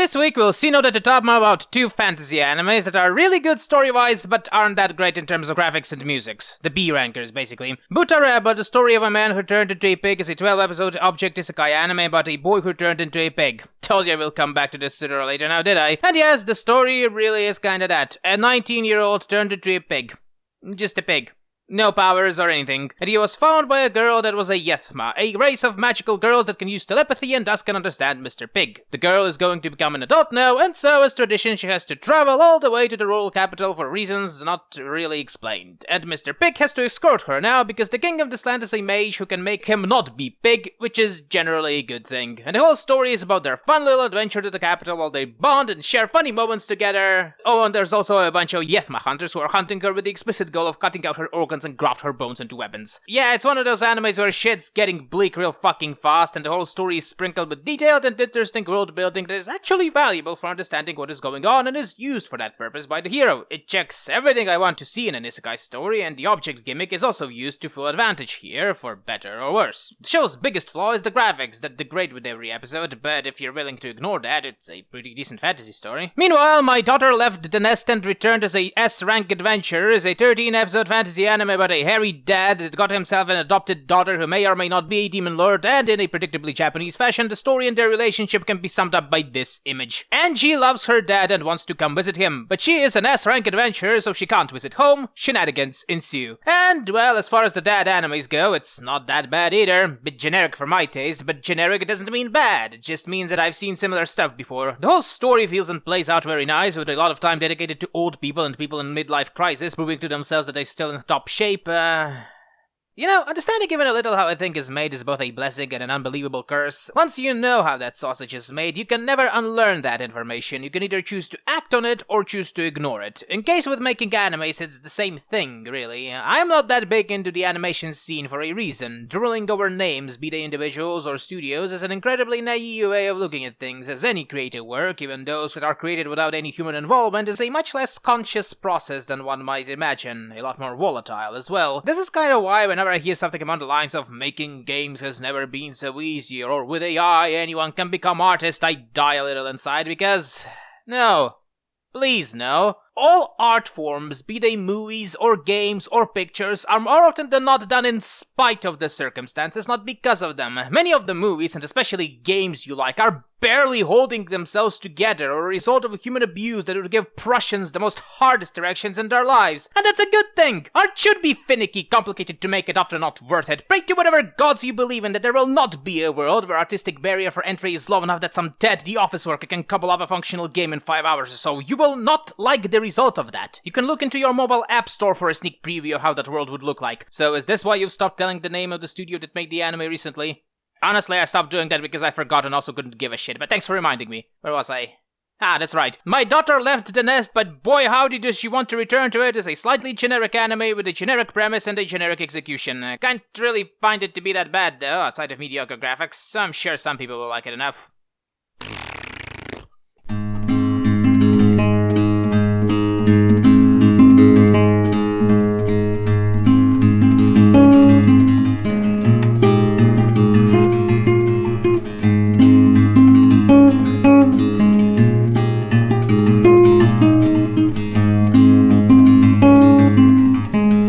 this week we'll see note at the top about two fantasy animes that are really good story-wise, but aren't that great in terms of graphics and musics. The B-rankers, basically. Butareba, the story of a man who turned into a pig, is a 12-episode object isekai anime about a boy who turned into a pig. Told you we'll come back to this sooner or later, now did I? And yes, the story really is kinda that. A 19-year-old turned into a pig. Just a pig. No powers or anything, and he was found by a girl that was a Yethma, a race of magical girls that can use telepathy and thus can understand Mr. Pig. The girl is going to become an adult now, and so as tradition she has to travel all the way to the royal capital for reasons not really explained. And Mr. Pig has to escort her now because the king of this land is a mage who can make him not be pig, which is generally a good thing. And the whole story is about their fun little adventure to the capital while they bond and share funny moments together. Oh, and there's also a bunch of Yethma hunters who are hunting her with the explicit goal of cutting out her organs and graft her bones into weapons. Yeah, it's one of those animes where shit's getting bleak real fucking fast, and the whole story is sprinkled with detailed and interesting world building that is actually valuable for understanding what is going on and is used for that purpose by the hero. It checks everything I want to see in an isekai story, and the object gimmick is also used to full advantage here, for better or worse. The show's biggest flaw is the graphics that degrade with every episode, but if you're willing to ignore that, it's a pretty decent fantasy story. Meanwhile, My Daughter Left the Nest and Returned as a S-rank Adventure is a 13-episode fantasy anime about a hairy dad that got himself an adopted daughter who may or may not be a demon lord, and in a predictably Japanese fashion, the story and their relationship can be summed up by this image. Angie loves her dad and wants to come visit him, but she is an S-rank adventurer, so she can't visit home. Shenanigans ensue. And, well, as far as the dad animes go, it's not that bad either. Bit generic for my taste, but generic doesn't mean bad. It just means that I've seen similar stuff before. The whole story feels and plays out very nice, with a lot of time dedicated to old people and people in midlife crisis, proving to themselves that they're still in top shape. You know, understanding even a little how a thing is made is both a blessing and an unbelievable curse. Once you know how that sausage is made, you can never unlearn that information. You can either choose to act on it or choose to ignore it. In case with making animes, it's the same thing, really. I'm not that big into the animation scene for a reason. Drooling over names, be they individuals or studios, is an incredibly naive way of looking at things, as any creative work, even those that are created without any human involvement, is a much less conscious process than one might imagine. A lot more volatile as well. This is kind of why whenever I hear something along the lines of making games has never been so easy, or with AI anyone can become artist, I die a little inside because... no. Please no. All art forms, be they movies or games or pictures, are more often than not done in spite of the circumstances, not because of them. Many of the movies, and especially games you like, are barely holding themselves together, or a result of human abuse that would give Prussians the most hardest directions in their lives. And that's a good thing! Art should be finicky, complicated to make it, often not worth it. Pray to whatever gods you believe in that there will not be a world where artistic barrier for entry is low enough that some dead The Office worker can couple off a functional game in 5 hours or so. You will not like the result of that. You can look into your mobile app store for a sneak preview of how that world would look like. So is this why you've stopped telling the name of the studio that made the anime recently? Honestly, I stopped doing that because I forgot and also couldn't give a shit, but thanks for reminding me. Where was I? Ah, that's right. My Daughter Left the Nest, but boy howdy does she want to return to it, is a slightly generic anime with a generic premise and a generic execution. Can't really find it to be that bad though, outside of mediocre graphics, so I'm sure some people will like it enough.